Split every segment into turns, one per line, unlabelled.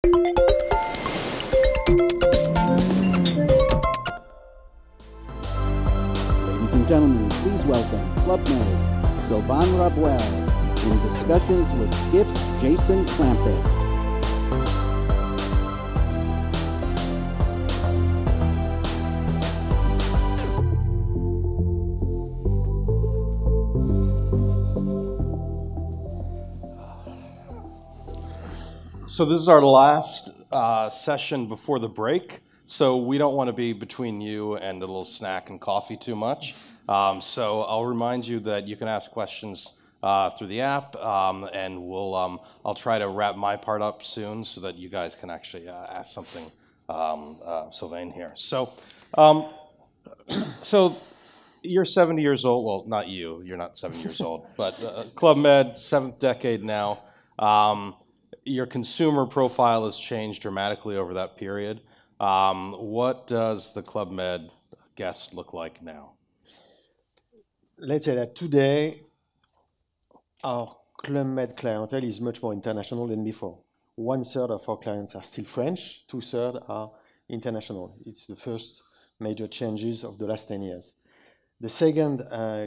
Ladies and gentlemen, please welcome Club Med's Sylvain Rabuel in discussions with Skift's Jason Clampett.
So this is our last session before the break. So we don't want to be between you and a little snack and coffee too much. So I'll remind you that you can ask questions through the app, and I'll try to wrap my part up soon so that you guys can actually ask something, Sylvain here. So you're 70 years old. Well, not you. You're not 70 years old. But Club Med, 7th decade now. Your consumer profile has changed dramatically over that period. What does the Club Med guest look like now?
Let's say that today, our Club Med clientele is much more international than before. 1/3 of our clients are still French, 2/3 are international. It's the first major changes of the last 10 years. The second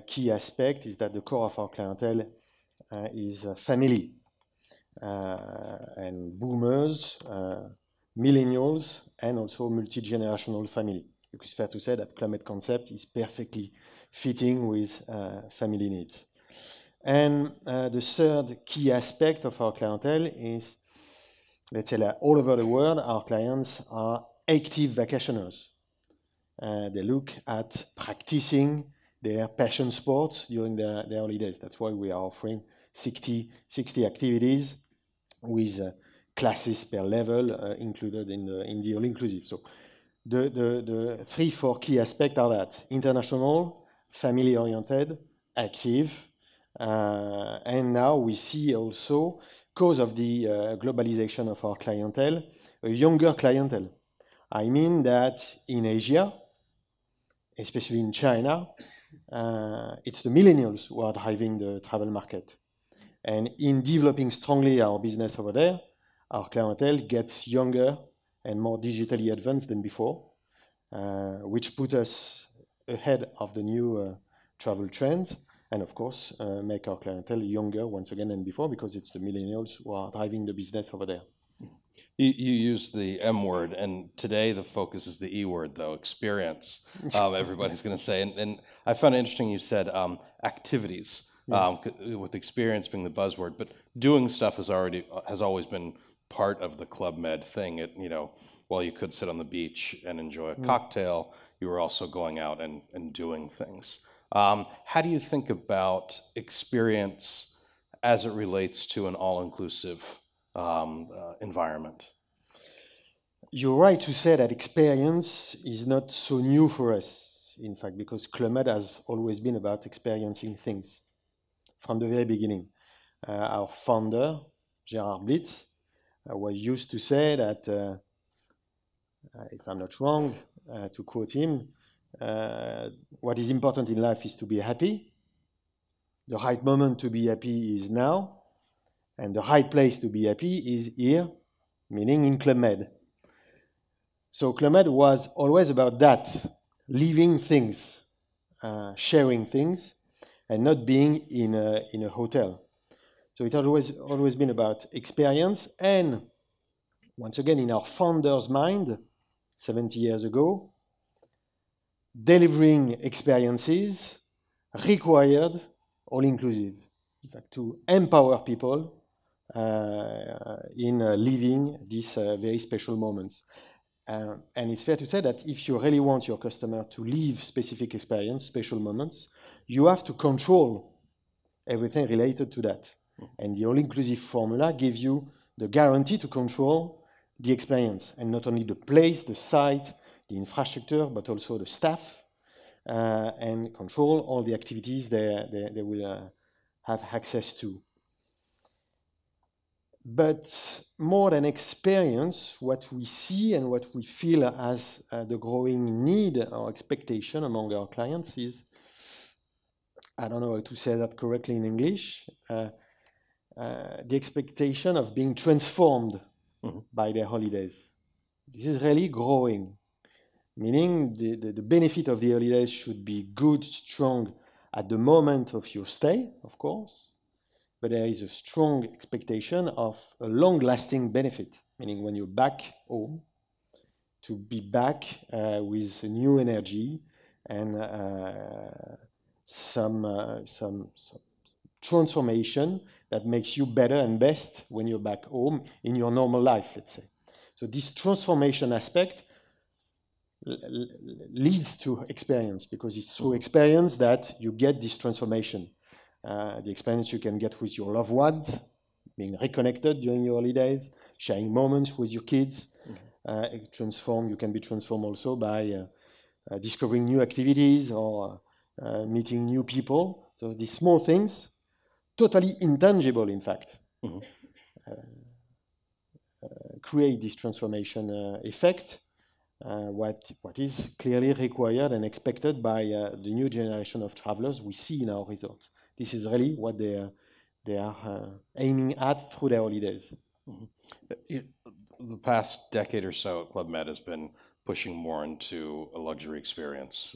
key aspect is that the core of our clientele is family. And boomers, millennials, and also multi-generational family. It's fair to say that Club Med concept is perfectly fitting with family needs. And the third key aspect of our clientele is, let's say that all over the world, our clients are active vacationers. They look at practicing their passion sports during their holidays. That's why we are offering 60 activities with classes per level included in the all-inclusive. So the 3-4 key aspects are that: international, family-oriented, active, and now we see also, because of the globalization of our clientele, a younger clientele. I mean that in Asia, especially in China, it's the millennials who are driving the travel market. And in developing strongly our business over there, our clientele gets younger and more digitally advanced than before, which put us ahead of the new travel trend, and of course make our clientele younger once again than before, because it's the millennials who are driving the business over there.
You use the M word, and today the focus is the E word, though, experience, everybody's going to say. And I found it interesting you said activities. With experience being the buzzword, but doing stuff has always been part of the Club Med thing. While you could sit on the beach and enjoy a cocktail, you were also going out and doing things. How do you think about experience as it relates to an all-inclusive environment?
You're right to say that experience is not so new for us, in fact, because Club Med has always been about experiencing things. From the very beginning, our founder, Gerard Blitz, was used to say that, if I'm not wrong, to quote him, what is important in life is to be happy. The right moment to be happy is now, and the right place to be happy is here, meaning in Club Med. So Club Med was always about that, living things, sharing things, and not being in a hotel. So it has always been about experience, and once again, in our founder's mind, 70 years ago, delivering experiences required all-inclusive, in fact, to empower people in living these very special moments. And it's fair to say that if you really want your customer to live specific experience, special moments, you have to control everything related to that. And the all-inclusive formula gives you the guarantee to control the experience, and not only the place, the site, the infrastructure, but also the staff, and control all the activities they will have access to. But more than experience, what we see and what we feel as the growing need or expectation among our clients is, I don't know how to say that correctly in English, the expectation of being transformed by their holidays. This is really growing, meaning the benefit of the holidays should be good, strong at the moment of your stay, of course, but there is a strong expectation of a long-lasting benefit, meaning when you're back home, to be back with new energy and some transformation that makes you better and best when you're back home in your normal life, let's say. So this transformation aspect leads to experience, because it's through experience that you get this transformation. The experience you can get with your loved ones, being reconnected during your holidays, sharing moments with your kids. You can be transformed also by discovering new activities or meeting new people. So these small things, totally intangible, in fact, create this transformation effect. What is clearly required and expected by the new generation of travelers we see in our resorts. This is really what they are aiming at through their holidays.
The past decade or so, Club Med has been pushing more into a luxury experience.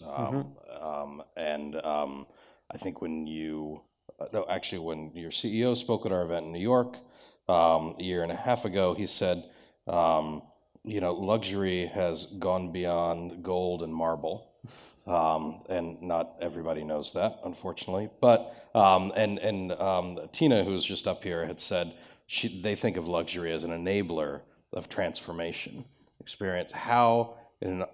And I think when when your CEO spoke at our event in New York a year and a half ago, he said, luxury has gone beyond gold and marble. And not everybody knows that, unfortunately. But Tina, who's just up here, had said they think of luxury as an enabler of transformation experience. How, in an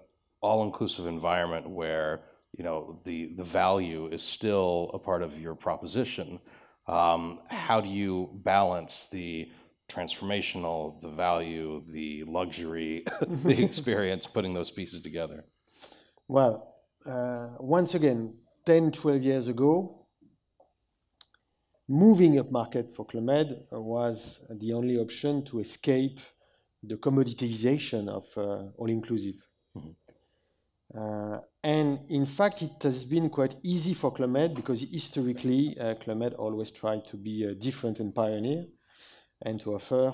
all-inclusive environment where the value is still a part of your proposition, how do you balance the transformational, the value, the luxury, the experience, putting those pieces together?
Well, once again, 10, 12 years ago, moving up market for Club Med was the only option to escape the commoditization of all-inclusive. And in fact, it has been quite easy for Club Med because historically, Club Med always tried to be different and pioneer and to offer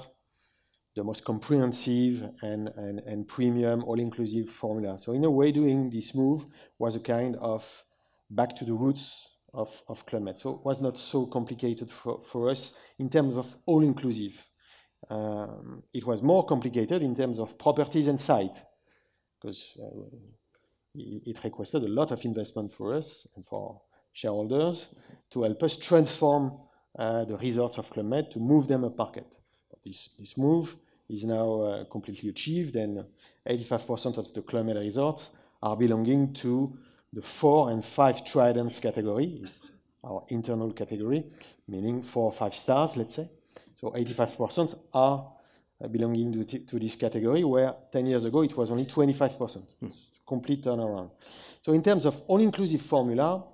the most comprehensive and premium all-inclusive formula. So in a way, doing this move was a kind of back to the roots of Club Med. So it was not so complicated for us in terms of all-inclusive. It was more complicated in terms of properties and site, because it requested a lot of investment for us and for shareholders to help us transform the resorts of Club Med to move them up market. This move is now completely achieved, and 85% of the Club Med resorts are belonging to the 4 and 5 Tridents category, our internal category, meaning 4 or 5 stars, let's say. So 85% are belonging to this category, where 10 years ago it was only 25%. Complete turnaround. So in terms of all-inclusive formula,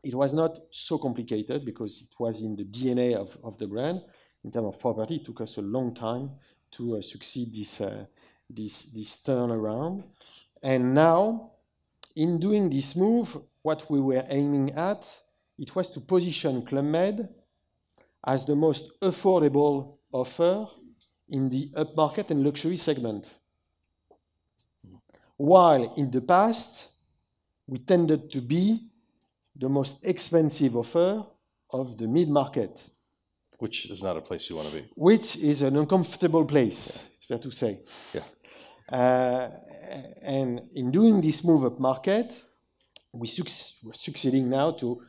it was not so complicated because it was in the DNA of the brand. In terms of property, it took us a long time to succeed this turnaround. And now, in doing this move, what we were aiming at, it was to position Club Med as the most affordable offer in the upmarket and luxury segment. While in the past, we tended to be the most expensive offer of the mid-market.
Which is not a place you want to be.
Which is an uncomfortable place, it's fair to say. Yeah. And in doing this move up market, we're succeeding now to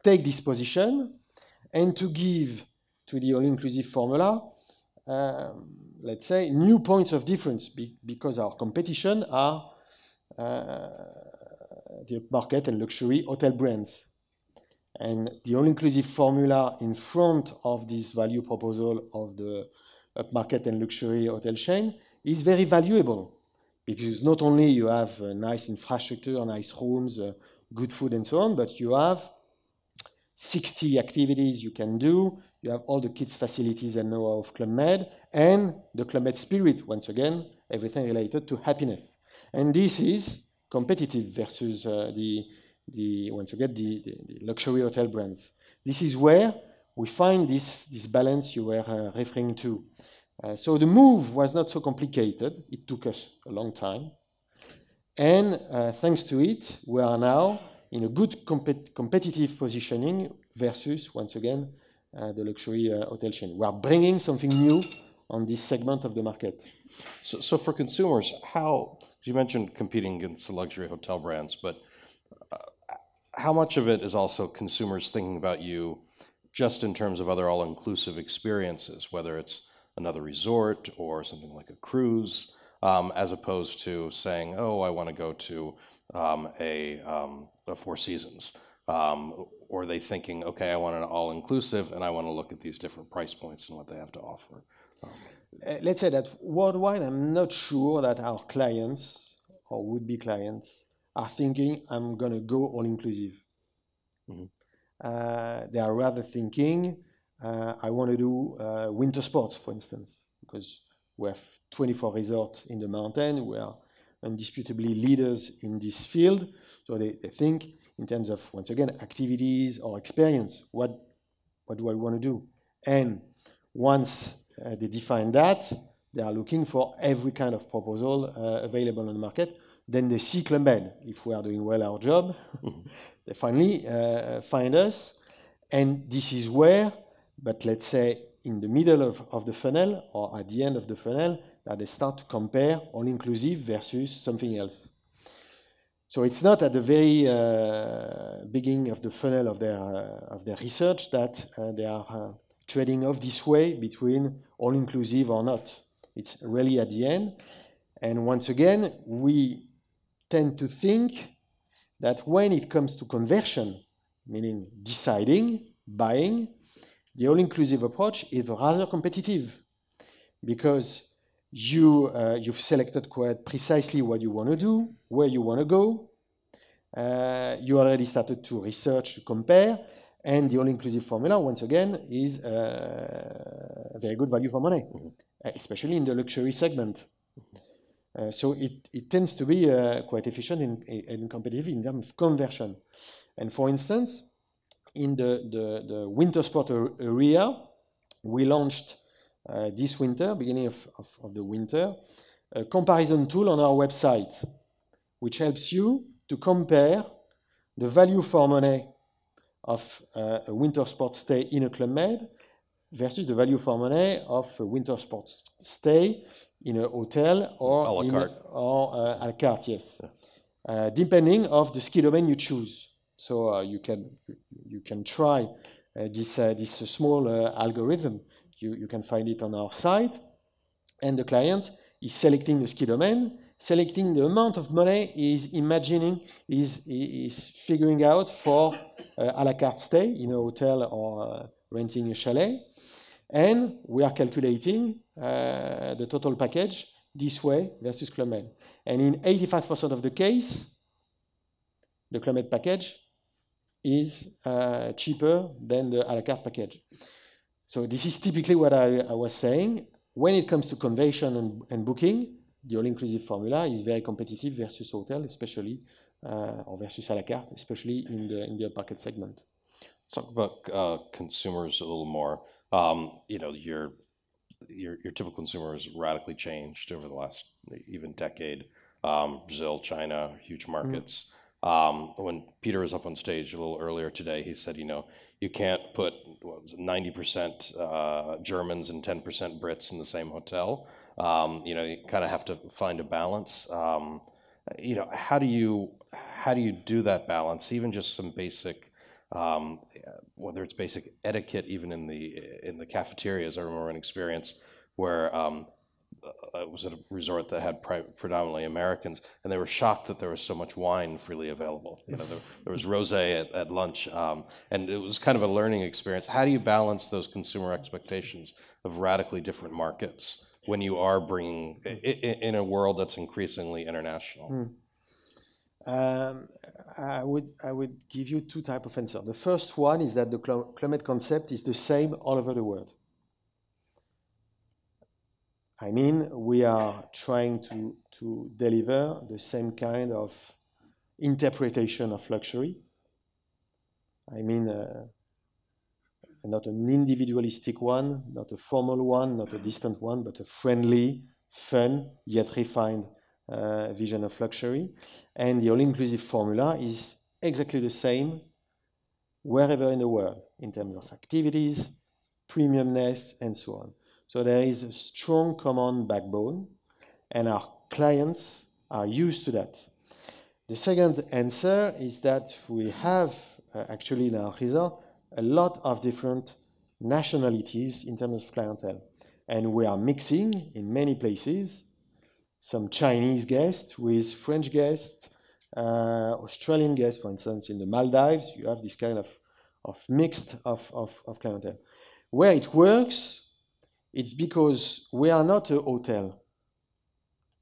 take this position and to give to the all-inclusive formula, let's say, new points of difference, because our competition are the market and luxury hotel brands. And the all-inclusive formula in front of this value proposal of the upmarket and luxury hotel chain is very valuable, because not only you have nice infrastructure, nice rooms, good food and so on, but you have 60 activities you can do. You have all the kids' facilities and know-how of Club Med, and the Club Med spirit, once again, everything related to happiness. And this is competitive versus the luxury hotel brands. This is where we find this balance you were referring to. So the move was not so complicated. It took us a long time. And thanks to it, we are now in a good competitive positioning versus, once again, the luxury hotel chain. We are bringing something new on this segment of the market.
So for consumers, how, you mentioned competing against the luxury hotel brands, but how much of it is also consumers thinking about you just in terms of other all-inclusive experiences, whether it's another resort or something like a cruise, as opposed to saying, oh, I want to go to a Four Seasons? Or are they thinking, okay, I want an all-inclusive and I want to look at these different price points and what they have to offer?
Let's say that worldwide, I'm not sure that our clients or would-be clients are thinking, I'm going to go all-inclusive. Mm-hmm. They are rather thinking, I want to do winter sports, for instance, because we have 24 resorts in the mountain. We are indisputably leaders in this field. So they think in terms of, once again, activities or experience. What do I want to do? And once they define that, they are looking for every kind of proposal available on the market. Then they see Club Med. If we are doing well our job, they finally find us. And this is where, but let's say in the middle of the funnel or at the end of the funnel, that they start to compare all-inclusive versus something else. So it's not at the very beginning of the funnel of their research that they are trading off this way between all-inclusive or not. It's really at the end. And once again, we tend to think that when it comes to conversion, meaning deciding, buying, the all-inclusive approach is rather competitive because you've selected quite precisely what you want to do, where you want to go. You already started to research, to compare, and the all-inclusive formula, once again, is a very good value for money, especially in the luxury segment. So it tends to be quite efficient and competitive in terms of conversion. And for instance, in the winter sport area, we launched this winter, beginning of the winter, a comparison tool on our website, which helps you to compare the value for money of a winter sports stay in a Club Med versus the value for money of a winter sports stay in a hotel or
a la carte.
A la carte, yes. Depending on the ski domain you choose. So you can try this small algorithm. You can find it on our site, and the client is selecting the ski domain, selecting the amount of money is figuring out for a la carte stay in a hotel or renting a chalet, and we are calculating the total package this way versus Club Med. And in 85% of the case, the Club Med package is cheaper than the a la carte package. So this is typically what I was saying. When it comes to conversion and booking, the all-inclusive formula is very competitive versus hotel, especially, or versus a la carte, especially in the upmarket segment.
Let's talk about consumers a little more. Your typical consumer has radically changed over the last even decade. Brazil, China, huge markets. When Peter was up on stage a little earlier today, he said, you can't put 90% Germans and 10% Brits in the same hotel. You kind of have to find a balance. How do you do that balance? Even just some basic, whether it's basic etiquette, even in the cafeterias. I remember an experience where it was at a resort that had predominantly Americans, and they were shocked that there was so much wine freely available. There was rosé at lunch, and it was kind of a learning experience. How do you balance those consumer expectations of radically different markets when you are bringing in a world that's increasingly international?
I would give you two types of answers. The first one is that the Club Med concept is the same all over the world. I mean, we are trying to deliver the same kind of interpretation of luxury. I mean, not an individualistic one, not a formal one, not a distant one, but a friendly, fun, yet refined vision of luxury. And the all-inclusive formula is exactly the same wherever in the world, in terms of activities, premiumness, and so on. So there is a strong common backbone, and our clients are used to that. The second answer is that we have actually in our resort a lot of different nationalities in terms of clientele. And we are mixing in many places some Chinese guests with French guests, Australian guests, for instance, in the Maldives. You have this kind of mixed of clientele. Where it works, it's because we are not a hotel.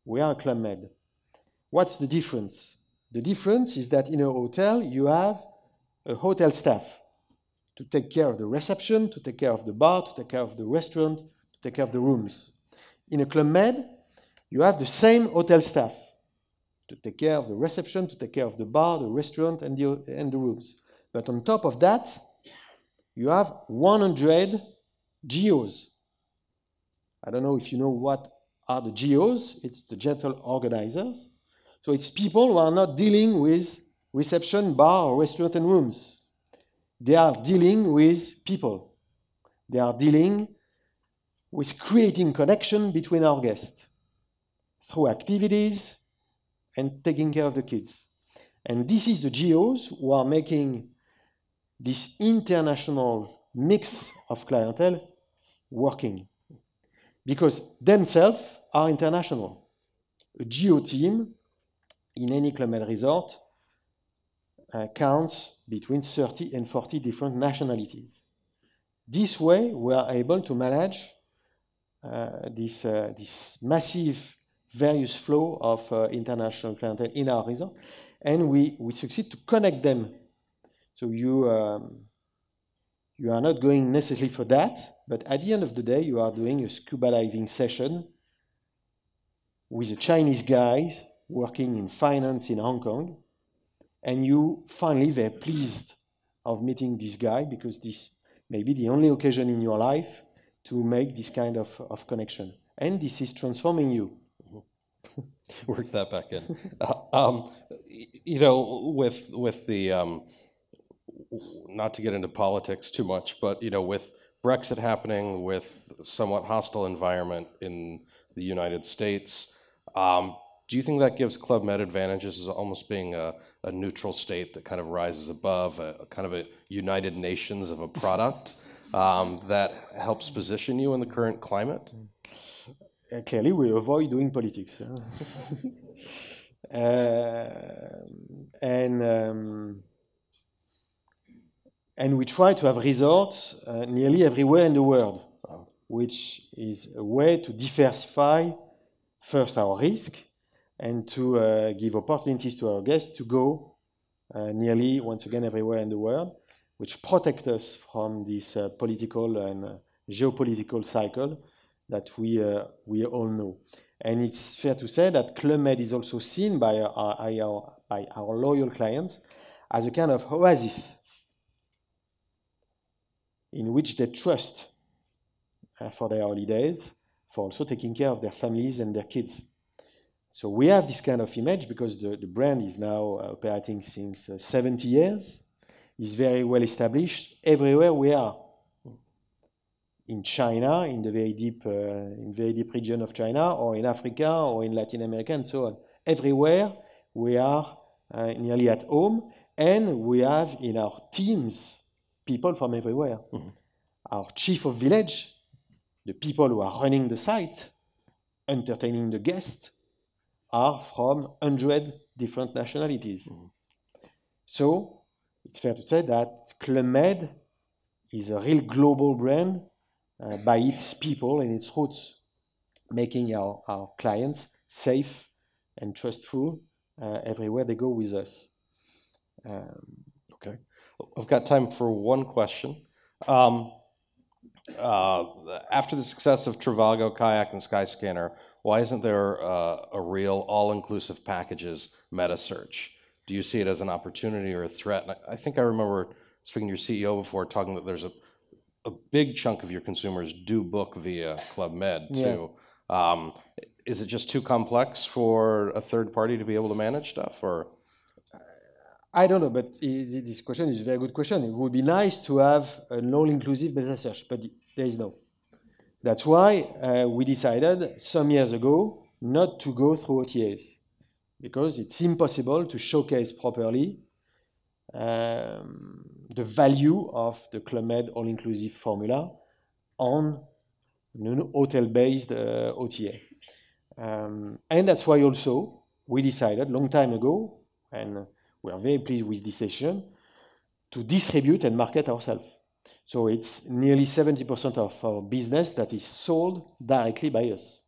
We are a Club Med. What's the difference? The difference is that in a hotel, you have a hotel staff to take care of the reception, to take care of the bar, to take care of the restaurant, to take care of the rooms. In a Club Med, you have the same hotel staff to take care of the reception, to take care of the bar, the restaurant, and the rooms. But on top of that, you have 100 GOs. I don't know if you know what are the GOs. It's the gentle organizers. So it's people who are not dealing with reception, bar, or restaurant and rooms. They are dealing with people. They are dealing with creating connection between our guests through activities and taking care of the kids. And this is the GOs who are making this international mix of clientele working, because themselves are international. A GO team in any Club Med resort counts between 30 and 40 different nationalities. This way, we are able to manage this massive, various flow of international clientele in our resort, and we succeed to connect them. So you are not going necessarily for that, but at the end of the day, you are doing a scuba diving session with a Chinese guy working in finance in Hong Kong, and you finally very pleased of meeting this guy, because this may be the only occasion in your life to make this kind of connection. And this is transforming you.
Work that back in. You know, with the not to get into politics too much, but you know, with Brexit happening, with somewhat hostile environment in the United States, do you think that gives Club Med advantages as almost being a neutral state that kind of rises above a kind of a United Nations of a product that helps position you in the current climate?
Clearly, we avoid doing politics. And we try to have resorts nearly everywhere in the world, which is a way to diversify first our risk and to give opportunities to our guests to go nearly, once again, everywhere in the world, which protect us from this political and geopolitical cycle that we all know. And it's fair to say that Club Med is also seen by our loyal clients as a kind of oasis in which they trust for their holidays, for also taking care of their families and their kids. So we have this kind of image because the brand is now operating since 70 years, is very well established everywhere we are. In China, in the very deep region of China, or in Africa, or in Latin America, and so on. Everywhere we are nearly at home, and we have in our teams people from everywhere. Mm-hmm. Our chief of village, the people who are running the site, entertaining the guests, are from 100 different nationalities. Mm-hmm. So it's fair to say that Club Med is a real global brand by its people and its roots, making our clients safe and trustful everywhere they go with us.
Okay. I've got time for one question. After the success of Trivago, Kayak, and Skyscanner, why isn't there a real all-inclusive packages meta search? Do you see it as an opportunity or a threat? And I think I remember speaking to your CEO before, talking that there's a big chunk of your consumers do book via Club Med too. Is it just too complex for a third party to be able to manage stuff, or?
I don't know, but this question is a very good question. It would be nice to have an all-inclusive beta search, but there is no. That's why we decided some years ago not to go through OTAs, because it's impossible to showcase properly the value of the Club Med all-inclusive formula on an hotel-based OTA. And that's why also we decided long time ago, and we are very pleased with this decision, to distribute and market ourselves. So it's nearly 70% of our business that is sold directly by us.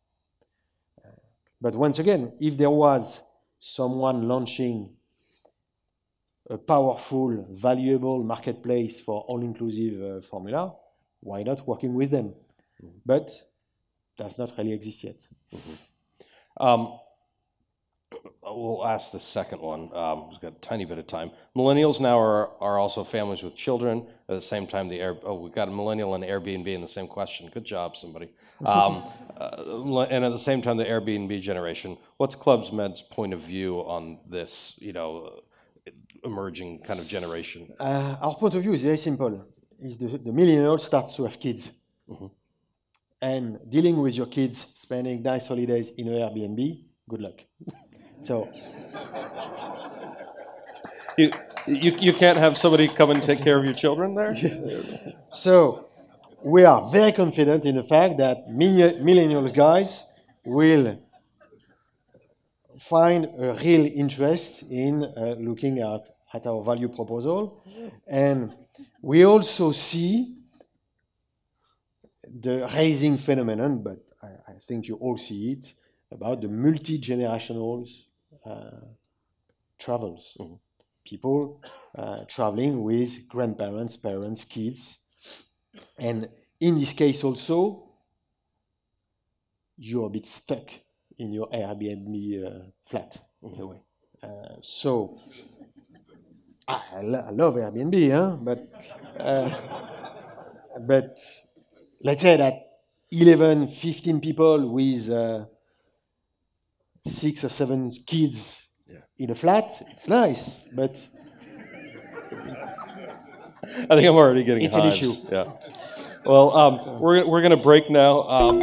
But once again, if there was someone launching a powerful, valuable marketplace for all-inclusive formula, why not working with them? But does not really exist yet.
We'll ask the second one. We've got a tiny bit of time. Millennials now are also families with children. At the same time, we've got a millennial and Airbnb in the same question. Good job, somebody. And at the same time, the Airbnb generation. What's Club Med's point of view on this, emerging kind of generation?
Our point of view is very simple. Is the millennial starts to have kids. And dealing with your kids, spending nice holidays in an Airbnb, good luck. So
you can't have somebody come and take care of your children there?
So we are very confident in the fact that millennial guys will find a real interest in looking at our value proposal. And we also see the rising phenomenon, but I think you all see it, about the multi-generational travels. People traveling with grandparents, parents, kids. And in this case also, you're a bit stuck in your Airbnb flat, in a way. So, I love Airbnb, but let's say that 11, 15 people with 6 or 7 kids in a flat, it's nice, but
I think I'm already getting
it's
hives.
an issue.
Yeah. Well, we're going to break now.